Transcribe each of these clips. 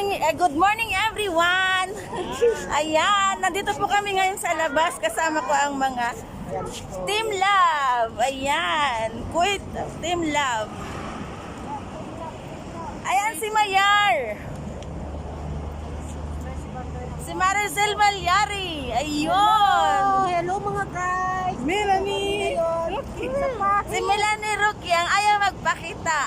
Good morning everyone. Ayan, nandito po kami ngayon sa labas. Kasama ko ang mga Team Love. Ayan, quit Team Love. Ayan si Mayar. Si Maricel Malyari. Ayun. Hello mga guys! Melanie. Si Melanie Roque ang ayaw magpakita.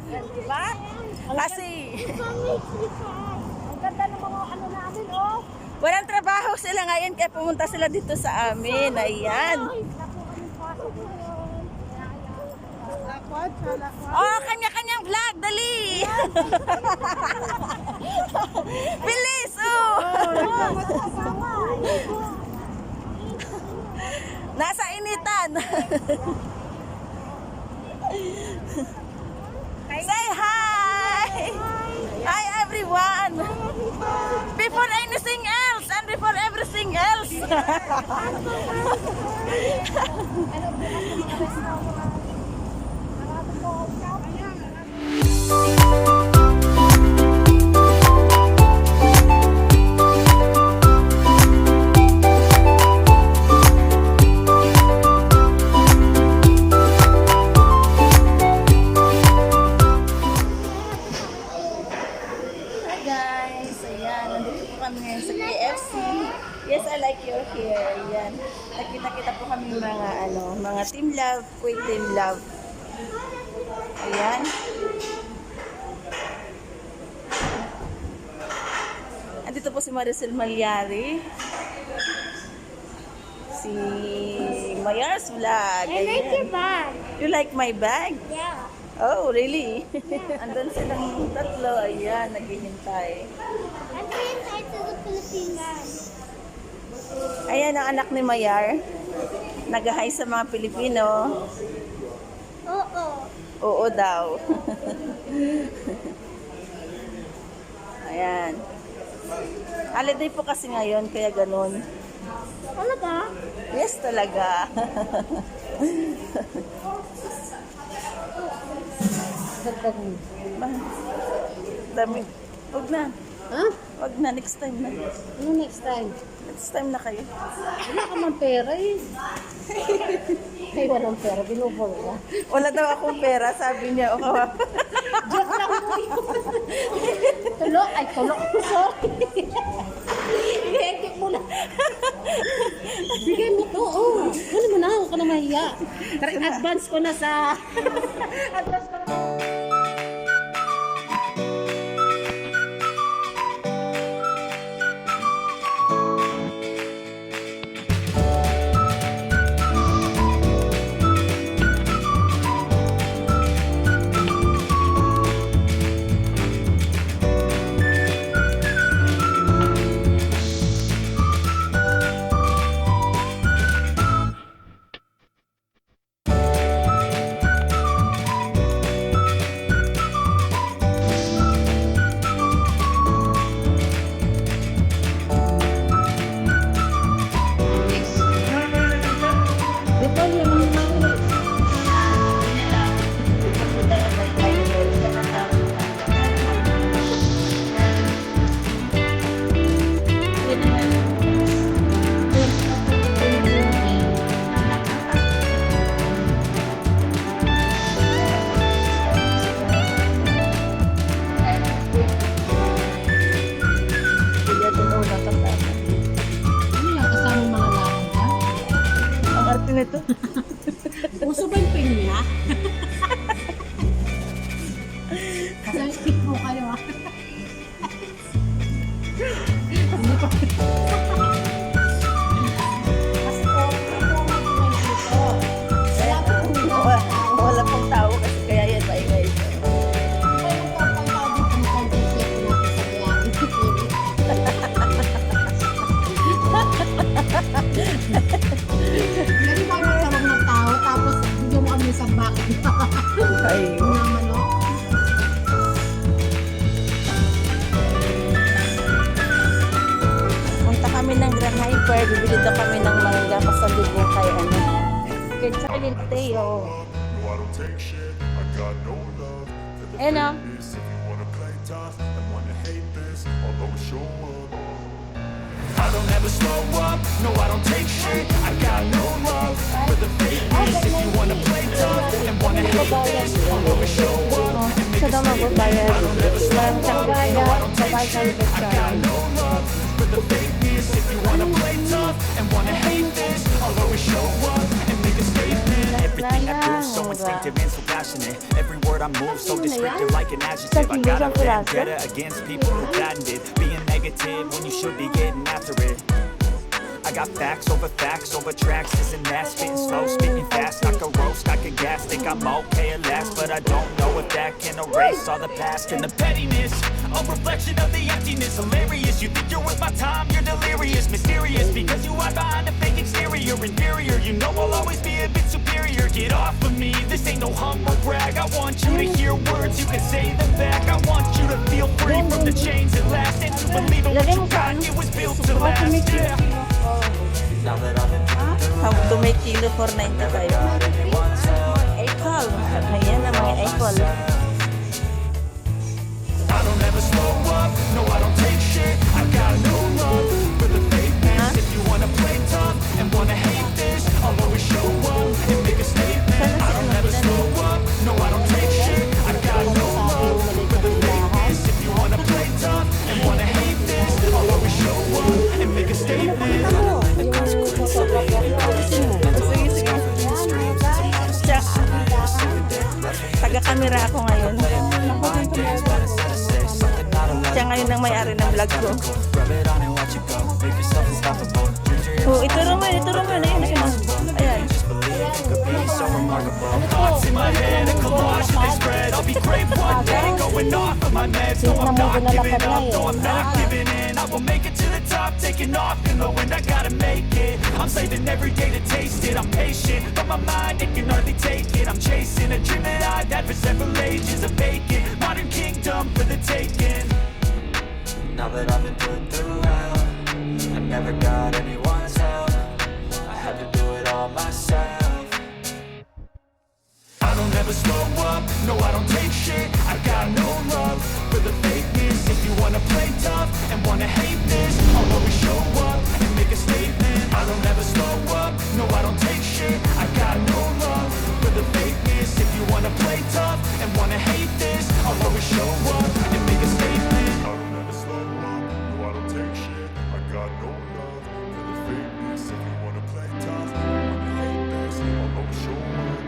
Diba? Kasi Ang ganda ng mga ano namin, oh! walang trabaho sila ngayon kaya pumunta sila dito sa amin. Ayan. Oh, kanya-kanyang vlog. Dali. Bilis. Oh. Nasa initan. Say hi. Hi everyone. Before anything else and before everything else. Guys, ayan, nandito po kami ngayon sa KFC. Yes, I like your hair. Ayan. Nakita-kita po kami mga Team Love, Quick Team Love. Ayan. Andito po si Maricel Malyari. Si Mayar's Vlog. I like your Ayan. bag. You like my bag? Yeah. Oh, really? Andun silang tatlo. Ayan, naghihintay. I'm saying hi to the Filipinas. Ayan ang anak ni Mayar. Nag-hi sa mga Pilipino. Oo. Oo daw. Ayan. Holiday po kasi ngayon, kaya ganun. Talaga? Yes, talaga. Dami. Huwag na. Ha? Huwag na. Next time na. Ano next time? Next time na kayo. Wala ka man pera eh. Ay, walang pera. Binubol ka. Wala daw akong pera, sabi niya. O kawa. Joke lang mo yun. Tulok. Ay, tulok. Sorry. Hekik mo na. Bigay mo to. Oh. Ano mo na? Huwag ka na mahiya. Advance ko na sa... Advance ko na. Ito. Uso ba yung pinya? Kasi skip mo kayo ah. Hindi pa. Kasi Wala pong tao kasi kaya yan maingay ito. Hindi ba may sarang ng tao tapos bigyan mo kami sa bakit Ay, naman no? punta kami ng Grand Hyper. Bibili daw kami ng mangga pasalubong kay ano. Kay Charlie Teo. I don't take shit. I got no love for the Eh, no? fakeness. If you wanna play tough and wanna hate this, I'll always show up. I don't ever slow up, no I don't take shit. I got no love for the fakeness. If you wanna play tough and wanna hate this, I'll always show up and make Sa a daw statement. magbabayad. I don't ever slow Walang up, tangkaya, no I don't take babayad shit. ka I got no love for the fakeness. If you wanna play tough and wanna hate this, I'll always show up and make a statement. Everything I do so instinctive and so passionate. Every word I move so descriptive like an adjective. I got a vendetta against people who patented being negative when you should be getting after it. I got facts over tracks. Isn't that spitting slow, spitting fast? I could roast, I could gas. Think I'm okay at last, but I don't know if that can erase all the past and the pettiness. A reflection of the emptiness. Hilarious. You think you're worth my time? You're delirious, mysterious because you hide behind a fake exterior. Inferior. You know I'll always be a bit superior. Get off of me. This ain't no humble brag. I want you to hear words. You can say them back. I want you to feel free from the chains that last and to believe in what you got. It was built to last. Yeah. Now that I've been How to make kilo for 95. Apple. Ayan ang mga apple. I don't ever slow up, no I don't take shit. I got no love for the fakeness. If you wanna play tough and wanna hate this, I'll always show up and make a statement. I don't ever slow up, no I don't take shit. I got no love for the fakeness. If you wanna play tough and wanna hate this, I'll always show up and make a statement. Taga-camera ako ngayon. Siya ngayon ang may-ari ng vlog ko. Oh, ituro mo. Ayun siya. Ayan. Thoughts in my head, a collage of this red. I'll be great one day, going off of my meds. No, I'm not giving up, no, I'm not giving in. I will make it to the top, taking off in the wind. I gotta make it. I'm saving every day to taste it. I'm patient, but my mind, it can hardly take it. I'm chasing a dream that I've had for several ages. A vacant modern kingdom for the taking. Now that I've been put through hell, I never got anyone's help. I had to do it all myself. I don't ever slow up, no I don't take shit. I got no love for the fakeness. If you wanna play tough and wanna hate this, I'll always show up and make a statement. I don't ever slow up, no I don't take shit. I got no love for the fakeness. If you wanna play tough and wanna hate this, I'll always show up and make a statement. I don't ever slow up, no I don't take shit. I got no love for the fakeness. If you wanna play tough and wanna hate this, I'll always show up.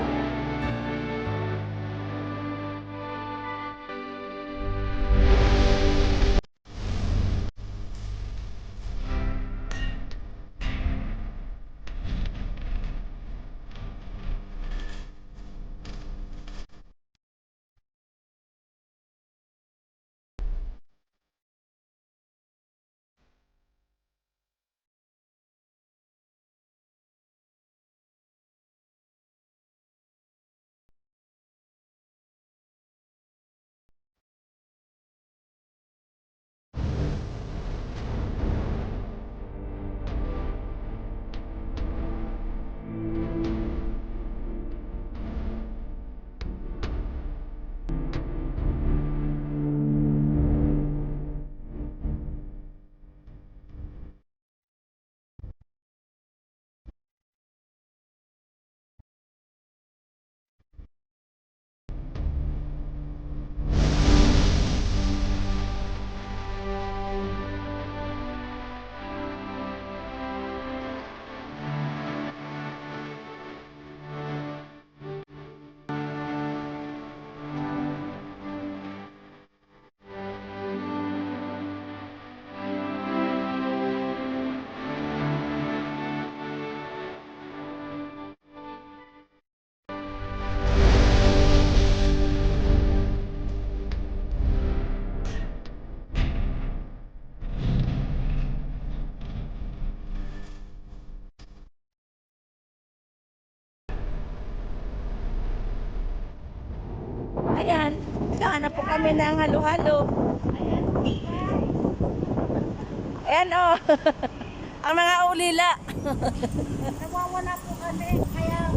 Ayan. Naghahanap po kami ng halo-halo. Ayan oh. Ang mga ulila. Nawawala po kami, kaya